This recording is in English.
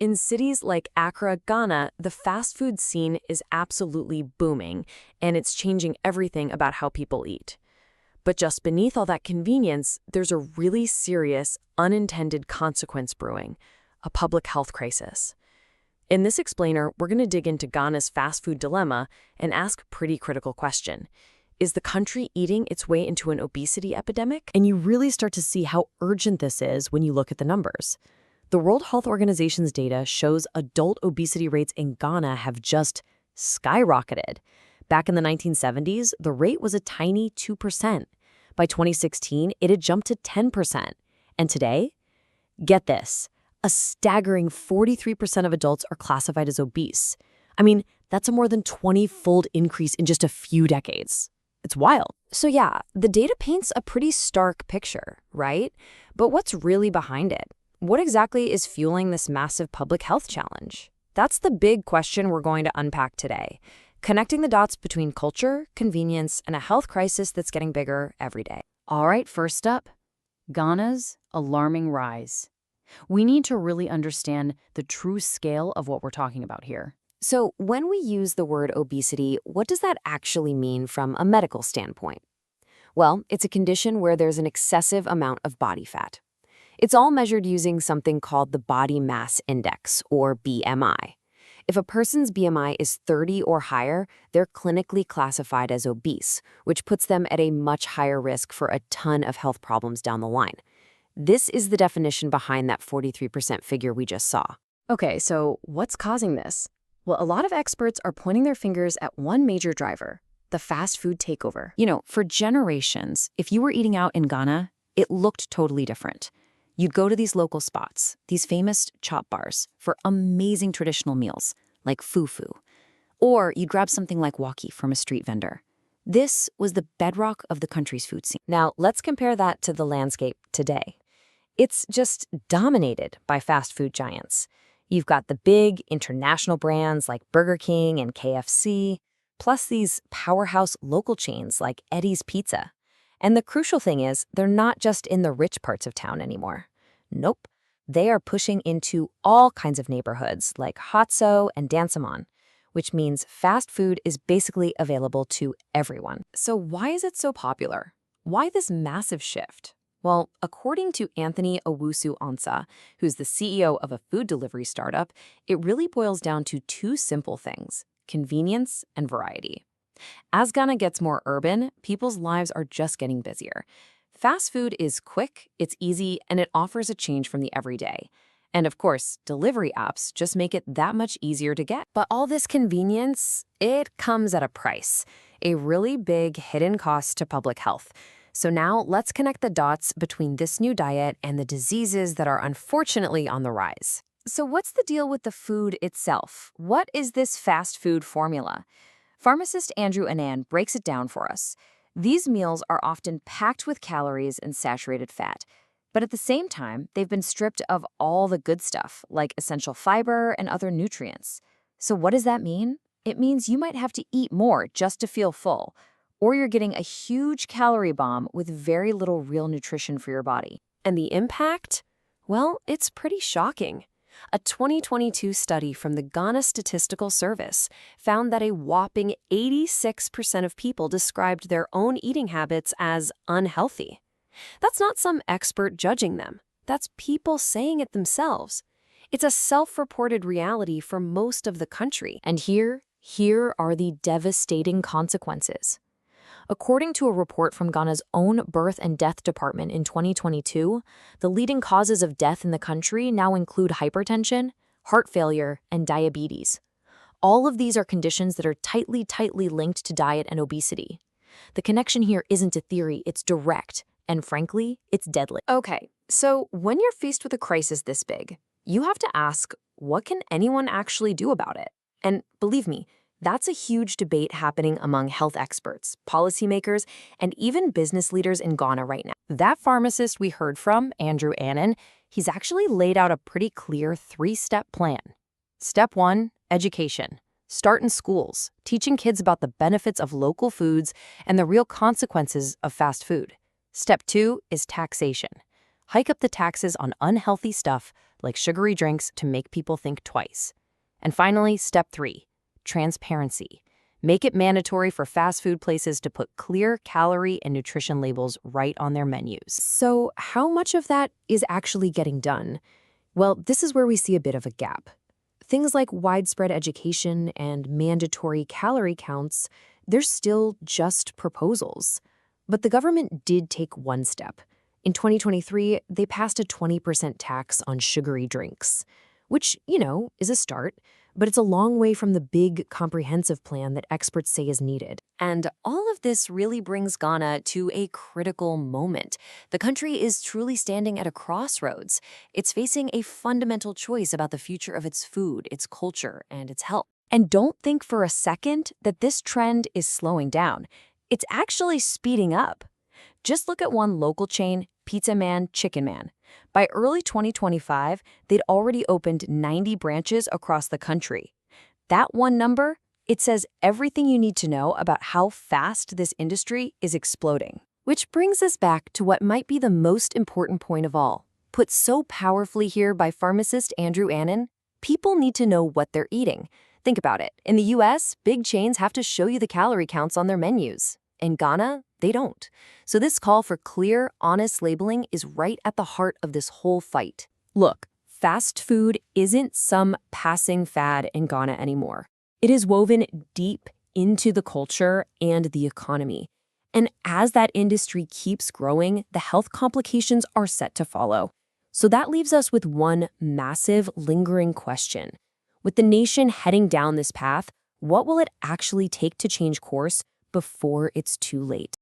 In cities like Accra, Ghana, the fast food scene is absolutely booming, and it's changing everything about how people eat. But just beneath all that convenience, there's a really serious, unintended consequence brewing, a public health crisis. In this explainer, we're going to dig into Ghana's fast food dilemma and ask a pretty critical question. Is the country eating its way into an obesity epidemic? And you really start to see how urgent this is when you look at the numbers. The World Health Organization's data shows adult obesity rates in Ghana have just skyrocketed. Back in the 1970s, the rate was a tiny 2%. By 2016, it had jumped to 10%. And today, get this, a staggering 43% of adults are classified as obese. I mean, that's a more than 20-fold increase in just a few decades. It's wild. So yeah, the data paints a pretty stark picture, right? But what's really behind it? What exactly is fueling this massive public health challenge? That's the big question we're going to unpack today, connecting the dots between culture, convenience, and a health crisis that's getting bigger every day. All right, first up, Ghana's alarming rise. We need to really understand the true scale of what we're talking about here. So when we use the word obesity, what does that actually mean from a medical standpoint? Well, it's a condition where there's an excessive amount of body fat. It's all measured using something called the body mass index, or BMI. If a person's BMI is 30 or higher, they're clinically classified as obese, which puts them at a much higher risk for a ton of health problems down the line. This is the definition behind that 43% figure we just saw. Okay, so what's causing this? Well, a lot of experts are pointing their fingers at one major driver, the fast food takeover. You know, for generations, if you were eating out in Ghana, it looked totally different. You'd go to these local spots, these famous chop bars, for amazing traditional meals, like fufu. Or you'd grab something like waki from a street vendor. This was the bedrock of the country's food scene. Now, let's compare that to the landscape today. It's just dominated by fast food giants. You've got the big international brands like Burger King and KFC, plus these powerhouse local chains like Eddie's Pizza. And the crucial thing is, they're not just in the rich parts of town anymore. Nope. They are pushing into all kinds of neighborhoods like Hotso and Dansamon, which means fast food is basically available to everyone. So why is it so popular? Why this massive shift? Well, according to Anthony Owusu-Ansah, who's the CEO of a food delivery startup, it really boils down to two simple things: convenience and variety. As Ghana gets more urban, people's lives are just getting busier. Fast food is quick, it's easy, and it offers a change from the everyday. And of course, delivery apps just make it that much easier to get. But all this convenience, it comes at a price, a really big hidden cost to public health. So now let's connect the dots between this new diet and the diseases that are unfortunately on the rise. So what's the deal with the food itself? What is this fast food formula? Pharmacist Andrew Anand breaks it down for us. These meals are often packed with calories and saturated fat, but at the same time, they've been stripped of all the good stuff, like essential fiber and other nutrients. So what does that mean? It means you might have to eat more just to feel full, or you're getting a huge calorie bomb with very little real nutrition for your body. And the impact? Well, it's pretty shocking. A 2022 study from the Ghana Statistical Service found that a whopping 86% of people described their own eating habits as unhealthy. That's not some expert judging them. That's people saying it themselves. It's a self-reported reality for most of the country. And here are the devastating consequences. According to a report from Ghana's own Birth and Death Department in 2022, the leading causes of death in the country now include hypertension, heart failure, and diabetes. All of these are conditions that are tightly linked to diet and obesity. The connection here isn't a theory, it's direct, and frankly, it's deadly. Okay, so when you're faced with a crisis this big, you have to ask, what can anyone actually do about it? And believe me, that's a huge debate happening among health experts, policymakers, and even business leaders in Ghana right now. That pharmacist we heard from, Andrew Anand, he's actually laid out a pretty clear 3-step plan. Step 1, education. Start in schools, teaching kids about the benefits of local foods and the real consequences of fast food. Step 2 is taxation. Hike up the taxes on unhealthy stuff like sugary drinks to make people think twice. And finally, step 3, transparency. Make it mandatory for fast food places to put clear calorie and nutrition labels right on their menus. So how much of that is actually getting done? Well, this is where we see a bit of a gap. Things like widespread education and mandatory calorie counts, they're still just proposals. But the government did take one step. In 2023, they passed a 20% tax on sugary drinks, which, is a start, but it's a long way from the big, comprehensive plan that experts say is needed. And all of this really brings Ghana to a critical moment. The country is truly standing at a crossroads. It's facing a fundamental choice about the future of its food, its culture, and its health. And don't think for a second that this trend is slowing down. It's actually speeding up. Just look at one local chain, Pizza Man, Chicken Man. By early 2025, they'd already opened 90 branches across the country. That one number, it says everything you need to know about how fast this industry is exploding. Which brings us back to what might be the most important point of all. Put so powerfully here by pharmacist Andrew Annan, people need to know what they're eating. Think about it. In the US, big chains have to show you the calorie counts on their menus. In Ghana, they don't. So this call for clear, honest labeling is right at the heart of this whole fight. Look, fast food isn't some passing fad in Ghana anymore. It is woven deep into the culture and the economy. And as that industry keeps growing, the health complications are set to follow. So that leaves us with one massive, lingering question. With the nation heading down this path, what will it actually take to change course before it's too late?